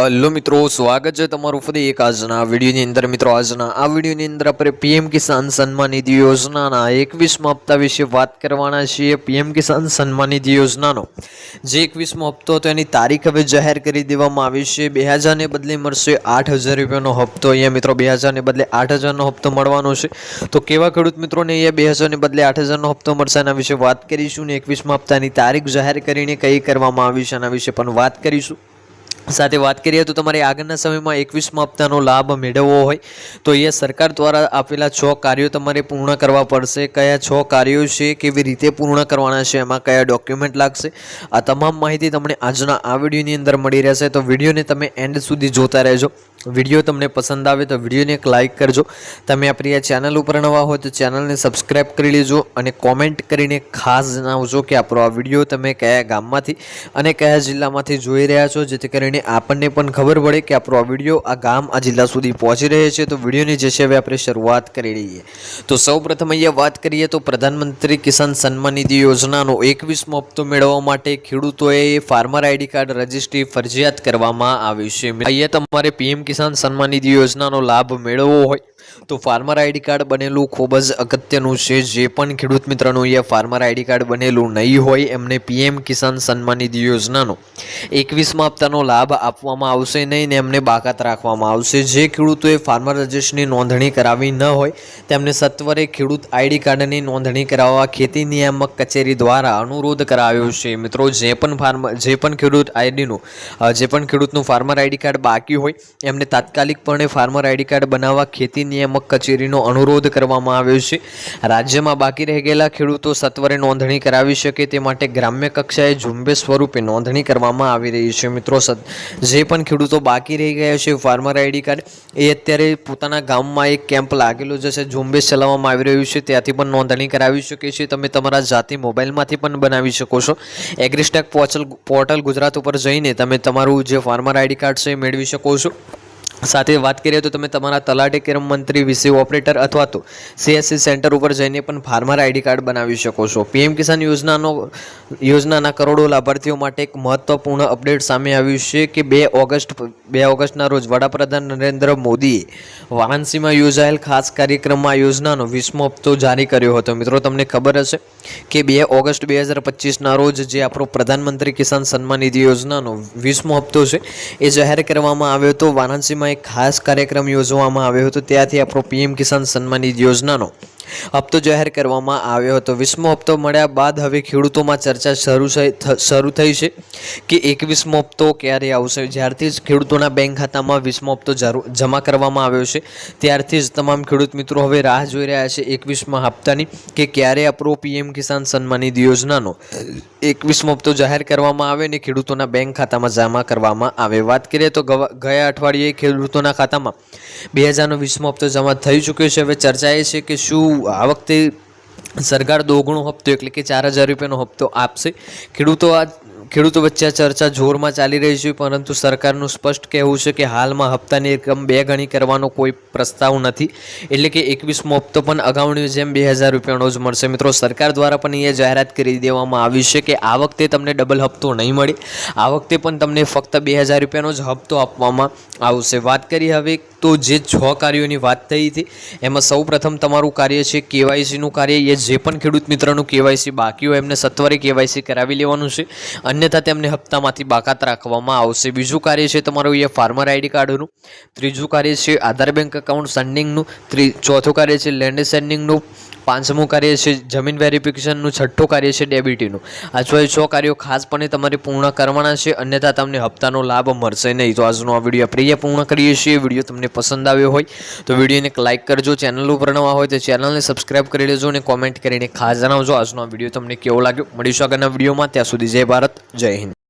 Hello मित्रों, स्वागत है तमारू फरी एक आजना वीडियो अंदर। मित्रों, आजना आ वीडियो अंदर अपने पीएम किसान सम्मान निधि योजना 21मा हप्ता विषे बात करवाना छीए। पीएम किसान सम्मान निधि योजनानो जे 21मो हप्तो तो एनी तारीख हवे जाहेर करी देवामां आवी छे। 2000 ने बदले मळशे 8000 रूपियानो हप्तो। अहींया मित्रों 2000 ने बदले 8000 नो हप्तो मळवानो छे। तो केवा खेडूत मित्रोने अहींया 2000 ने बदले 8000 नो हप्तो मळशे एना विषे वात करीशुं ने 21मा हप्तानी तारीख जाहेर करीने कई करवामां आवी छे एना विषे पण वात करीशुं। साथे बात करिए तो तमारे आगळना समयमां 21मा हप्तानो लाभ मेळवવો હોય तो ये सरकार द्वारा आपेला 6 कार्यों तमारे पूर्ण करवा पड़शे। कया 6 कार्यों छे, केवी रीते पूर्ण करवाना छे, एमां कया डॉक्यूमेंट लागशे, आ तमाम माहिती तमने आजना आ विडियोनी अंदर मळी रहेशे। तो विडियोने तमे एंड सुधी जोता रहेजो। विडियो तमने पसंद आवे तो विडियोने एक लाइक करजो। तमे आपणी आ चेनल उपर नवा हो तो चेनलने सब्सक्राइब करी लेजो अने कॉमेंट करीने खास जणावजो कि आपणो आ विडियो तमे कया गाममांथी अने कया जिल्लामांथी जोई रह्या छो, जेथी करीने आपने पण खबर पड़े कि आपणो आ विडियो आ गाम आ जिल्ला सुधी पहोंची रह्यो छे। तो विडियोनी जे छे हवे आपणे शरूआत करी लईए। तो सौप्रथम अहींया वात करीए तो प्रधानमंत्री किसान सम्मान निधि योजनानो 21मो हप्तो मेळववा माटे खेडूतोए फार्मर आईडी कार्ड रजिस्ट्री फरजियात करवामां आवी छे। अहींया तमारे पीएम किसान सम्मान निधि योजनानो लाभ मेळवવો होय तो फार्मर आईडी कार्ड बनेलू खूब ज अगत्यनुं छे। जे पण खेडूत मित्रोनुं अहींया फार्मर आईडी कार्ड बनेलू नहीं होय एमने पीएम किसान सम्मान निधि योजनानो 21मा हप्तानो लाभ आपवामां आवशे नहीं ने एमने बाकात राखवामां आवशे। जे खेडूतोए फार्मर रजिस्ट्रीनी नोंधणी करावी न होय तेमने सत्वरे खेडूत आईडी कार्डनी नोंधणी कराववा खेती नियामक कचेरी द्वारा अनुरोध कराव्यो छे। मित्रों, जे पण खेडूत आईडीनुं जे पण खेडूतनुं फार्मर आईडी कार्ड बाकी होय एमने तात्कालिकपणे फार्मर आईडी कार्ड बनाववा खेती नियामक कचेरीनो अनुरोध करवामां आव्यो छे। राज्यमां बाकी रही गेला खेडूतो सत्वरे नोंधणी करावी शके ते माटे ग्राम्य कक्षाए झुंबेश स्वरूपे नोंधणी करवामां आवी रही छे। मित्रों, जे पण खेडूतो बाकी रही गया छे फार्मर आईडी कार्ड ए अत्यारे पोताना गाममां एक केम्प लागेलो जशे झुंबेश चलाववामां आवी रह्युं छे, त्याथी पण नोंधणी करावी शके छे। तमे तमारा जाती मोबाइलमांथी पण बनावी शको छो। एग्रीस्टेक पोर्टल गुजरात उपर जईने तमे तमारुं जे फार्मर आईडी कार्ड छे मेळवी शको छो। साथे बात करिए तो तमे तमारा तलाटी कर्म मंत्री वीसी ऑपरेटर अथवा तो सीएससी सेंटर पर जईने पण फार्मर आईडी कार्ड बनावी शको छो। पीएम किसान योजनाना करोड़ों लाभार्थीओ माटे एक महत्वपूर्ण अपडेट सामे आव्युं छे कि 2 ऑगस्टना रोज वडाप्रधान नरेंद्र मोदीए वाराणसीमां योजायेल खास कार्यक्रममां योजनानो 20मो हप्तो जारी कर्यो हतो। मित्रों, तमने खबर हशे कि 2 ऑगस्ट 2025 रोज जे आपणो प्रधानमंत्री किसान सम्मान निधि योजनानो 20मो हप्तो छे ए जाहेर करवामां आव्यो हतो। वाराणसीमां एक खास कार्यक्रम योजवामां आव्यो हतो, त्याथी आपणो पीएम किसान सम्मान निधि योजनानो हप्तो जाहेर करवामां आव्यो हतो। 20मो हप्तो मळ्या बाद हवे खेडूतोमां चर्चा शरू थई छे कि 21मो हप्तो क्यारे आवशे। ज्यारथी ज खेडूतोना बैंक खातामां 20मो हप्तो जमा करवामां आव्यो छे त्यारथी ज तमाम खेडूत मित्रों हवे राह जोई रह्या छे 21मा हप्तानी कि क्यारे आपणो पीएम किसान सम्मान निधि योजनानो 21मो हप्तो जाहेर करवामां आवे ने खेडूतोना बैंक खातामां जमा करवामां आवे। वात करीए तो गया अठवाडिये खेडूतोना खातामां 2020मो हप्तो जमा थई चूक्यो छे। हवे चर्चा ए छे कि शुं आ वखते सरकार दोगुणो हप्तो एटले के 4000 रूपियानो हप्तो आपशे। खेडूतो वच्चे चर्चा जोरमां चाली रही छे, परंतु सरकारनुं स्पष्ट कहेवुं छे कि हालमां हप्तानी रकम 2 गणी करवानो कोई प्रस्ताव नथी, एटले के 21मो हप्तो पण अगाऊनी जेम 2000 रूपियानो ज मळशे। मित्रों, सरकार द्वारा पण ए जाहेरात करी देवामां आवी छे कि आ वखते तमने डबल हप्तो नहीं मळे, आ वखते पण तमने फक्त 2000 रूपियानो ज हप्तो आपवामां आवशे। वात करी हवे तो जे 6 कार्योनी वात थई थी एमां सौप्रथम तमारुं कार्य छे केवायसी नुं कार्य। ये जे पण खेडूत मित्रोनुं केवायसी बाकी होय एमने सत्वरे केवायसी करावी लेवानुं छे, अन्यथा तेमने हप्तामांथी बाकात राखवामां आवशे। बीजुं कार्य छे तमारुं ये फार्मर आईडी कार्डनुं। त्रीजुं कार्य छे आधार बैंक अकाउंट सेंडिंगनुं। चौथुं कार्य छे लेंड सेंडिंगनुं। 5मुं कार्य छे जमीन वेरिफिकेशननुं। 6ठुं कार्य छे डेबिटीनुं। आ 6 कार्यों खासपणे तमारे पूर्ण करवाना छे, अन्यथा तमने हप्तानो लाभ मळशे नहीं। तो आजनो आ विडियो आपणे पूर्ण करीए छीए। विडियो तमने पसंद आव्यो होय तो विडियोने एक लाइक करजो। चेनल उपर नवा होय तो चेनलने सब्सक्राइब करी लेजो અને कॉमेंट करीने खास जणावजो आजनो आ विडियो तमने केवो लाग्यो। મળીશું આગળના વિડિયોમાં, ત્યાં સુધી જય ભારત, જય હિન્દ।